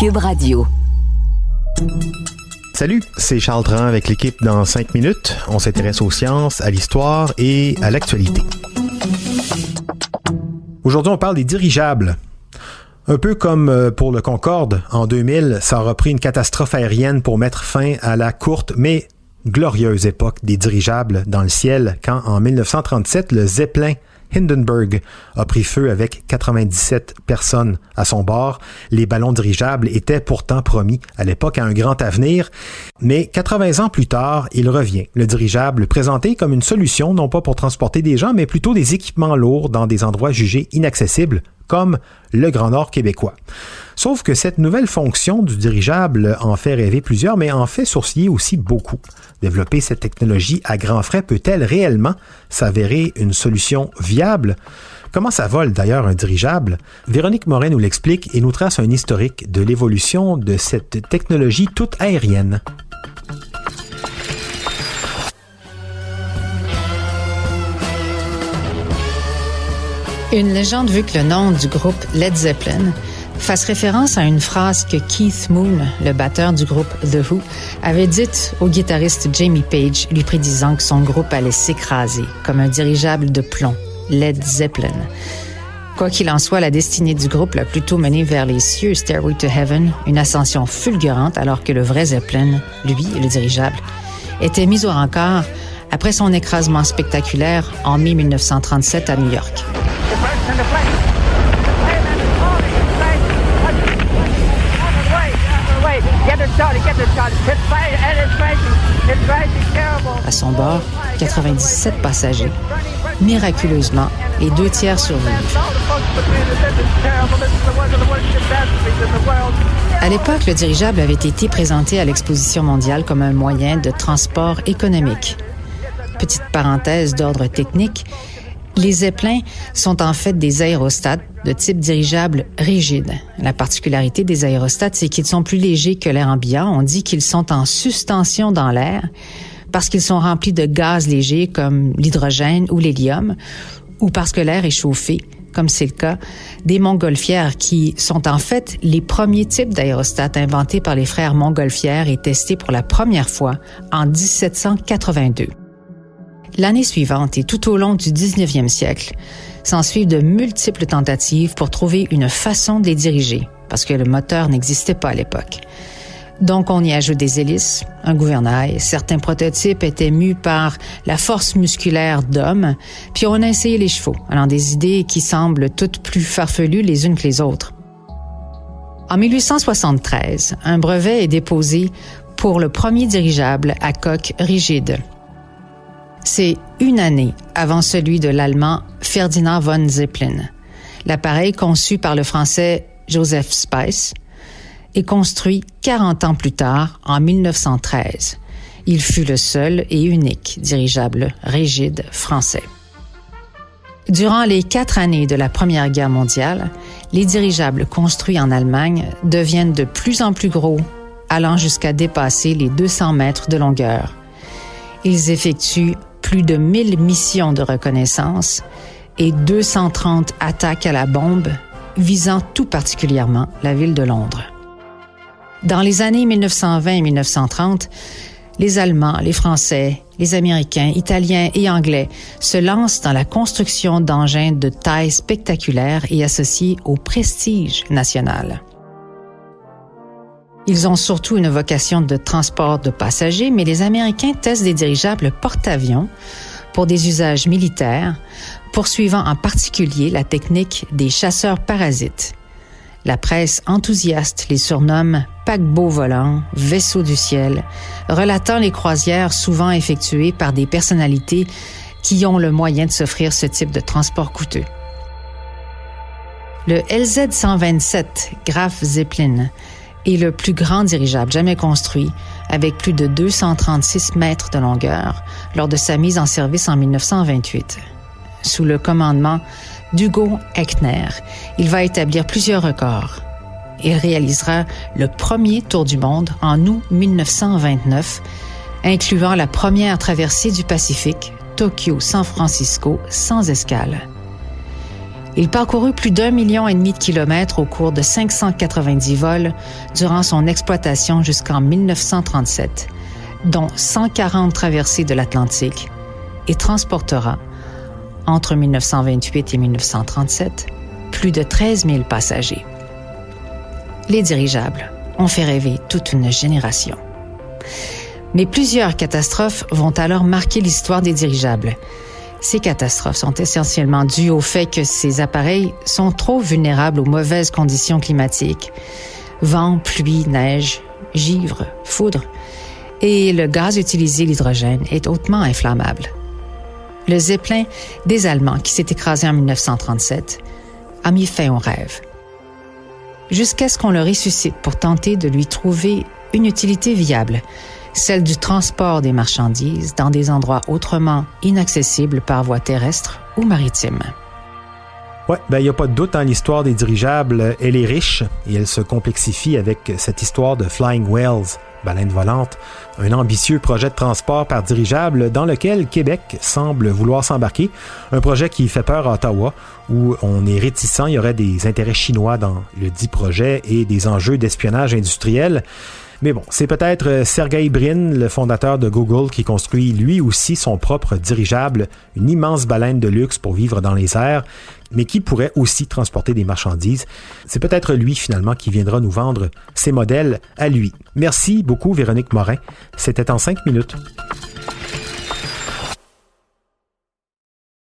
Cube Radio. Salut, c'est Charles Dran avec l'équipe dans 5 minutes. On s'intéresse aux sciences, à l'histoire et à l'actualité. Aujourd'hui, on parle des dirigeables. Un peu comme pour le Concorde, en 2000, ça aura pris une catastrophe aérienne pour mettre fin à la courte mais glorieuse époque des dirigeables dans le ciel quand, en 1937, le Zeppelin Hindenburg a pris feu avec 97 personnes à son bord. Les ballons dirigeables étaient pourtant promis à l'époque à un grand avenir, mais 80 ans plus tard, il revient. Le dirigeable présenté comme une solution, non pas pour transporter des gens, mais plutôt des équipements lourds dans des endroits jugés inaccessibles, comme le Grand Nord québécois. Sauf que cette nouvelle fonction du dirigeable en fait rêver plusieurs, mais en fait sourciller aussi beaucoup. Développer cette technologie à grands frais peut-elle réellement s'avérer une solution viable? Comment ça vole d'ailleurs un dirigeable? Véronique Morin nous l'explique et nous trace un historique de l'évolution de cette technologie toute aérienne. Une légende veut que le nom du groupe Led Zeppelin fasse référence à une phrase que Keith Moon, le batteur du groupe The Who, avait dite au guitariste Jamie Page, lui prédisant que son groupe allait s'écraser comme un dirigeable de plomb, Led Zeppelin. Quoi qu'il en soit, la destinée du groupe l'a plutôt mené vers les cieux, Stairway to Heaven, une ascension fulgurante, alors que le vrai Zeppelin, lui, le dirigeable, était mis au rencard après son écrasement spectaculaire en mai 1937 à New York. À son bord, 97 passagers. Miraculeusement, les 2 tiers survivent. À l'époque, le dirigeable avait été présenté à l'Exposition mondiale comme un moyen de transport économique. Petite parenthèse d'ordre technique, les Zeppelins sont en fait des aérostats de type dirigeable rigide. La particularité des aérostats, c'est qu'ils sont plus légers que l'air ambiant. On dit qu'ils sont en suspension dans l'air parce qu'ils sont remplis de gaz légers comme l'hydrogène ou l'hélium, ou parce que l'air est chauffé, comme c'est le cas des montgolfières, qui sont en fait les premiers types d'aérostats inventés par les frères Montgolfière et testés pour la première fois en 1782. L'année suivante et tout au long du 19e siècle, s'ensuivent de multiples tentatives pour trouver une façon de les diriger, parce que le moteur n'existait pas à l'époque. Donc, on y ajoute des hélices, un gouvernail. Certains prototypes étaient mus par la force musculaire d'hommes, puis on a essayé les chevaux, allant des idées qui semblent toutes plus farfelues les unes que les autres. En 1873, un brevet est déposé pour le premier dirigeable à coque rigide. C'est une année avant celui de l'Allemand Ferdinand von Zeppelin. L'appareil conçu par le Français Joseph Spice est construit 40 ans plus tard, en 1913. Il fut le seul et unique dirigeable rigide français. Durant les 4 années de la Première Guerre mondiale, les dirigeables construits en Allemagne deviennent de plus en plus gros, allant jusqu'à dépasser les 200 mètres de longueur. Ils effectuent plus de 1000 missions de reconnaissance et 230 attaques à la bombe, visant tout particulièrement la ville de Londres. Dans les années 1920 et 1930, les Allemands, les Français, les Américains, Italiens et Anglais se lancent dans la construction d'engins de taille spectaculaire et associés au prestige national. Ils ont surtout une vocation de transport de passagers, mais les Américains testent des dirigeables porte-avions pour des usages militaires, poursuivant en particulier la technique des chasseurs parasites. La presse enthousiaste les surnomme paquebots volants, vaisseaux du ciel, relatant les croisières souvent effectuées par des personnalités qui ont le moyen de s'offrir ce type de transport coûteux. Le LZ-127 Graf Zeppelin est le plus grand dirigeable jamais construit, avec plus de 236 mètres de longueur, lors de sa mise en service en 1928. Sous le commandement d'Hugo Echner, il va établir plusieurs records. Il réalisera le premier tour du monde en août 1929, incluant la première traversée du Pacifique, Tokyo-San Francisco, sans escale. Il parcourut plus d'1,5 million de kilomètres au cours de 590 vols durant son exploitation jusqu'en 1937, dont 140 traversées de l'Atlantique, et transportera, entre 1928 et 1937, plus de 13 000 passagers. Les dirigeables ont fait rêver toute une génération. Mais plusieurs catastrophes vont alors marquer l'histoire des dirigeables. Ces catastrophes sont essentiellement dues au fait que ces appareils sont trop vulnérables aux mauvaises conditions climatiques. Vent, pluie, neige, givre, foudre. Et le gaz utilisé, l'hydrogène, est hautement inflammable. Le Zeppelin des Allemands, qui s'est écrasé en 1937, a mis fin au rêve. Jusqu'à ce qu'on le ressuscite pour tenter de lui trouver une utilité viable, celle du transport des marchandises dans des endroits autrement inaccessibles par voie terrestre ou maritime. Ouais, il n'y a pas de doute, l'histoire des dirigeables, elle est riche et elle se complexifie avec cette histoire de Flying Whales, baleine volante, un ambitieux projet de transport par dirigeable dans lequel Québec semble vouloir s'embarquer, un projet qui fait peur à Ottawa, où on est réticent, il y aurait des intérêts chinois dans le dit projet et des enjeux d'espionnage industriel. Mais bon, c'est peut-être Sergey Brin, le fondateur de Google, qui construit lui aussi son propre dirigeable, une immense baleine de luxe pour vivre dans les airs, mais qui pourrait aussi transporter des marchandises. C'est peut-être lui, finalement, qui viendra nous vendre ses modèles à lui. Merci beaucoup, Véronique Morin. C'était en 5 minutes.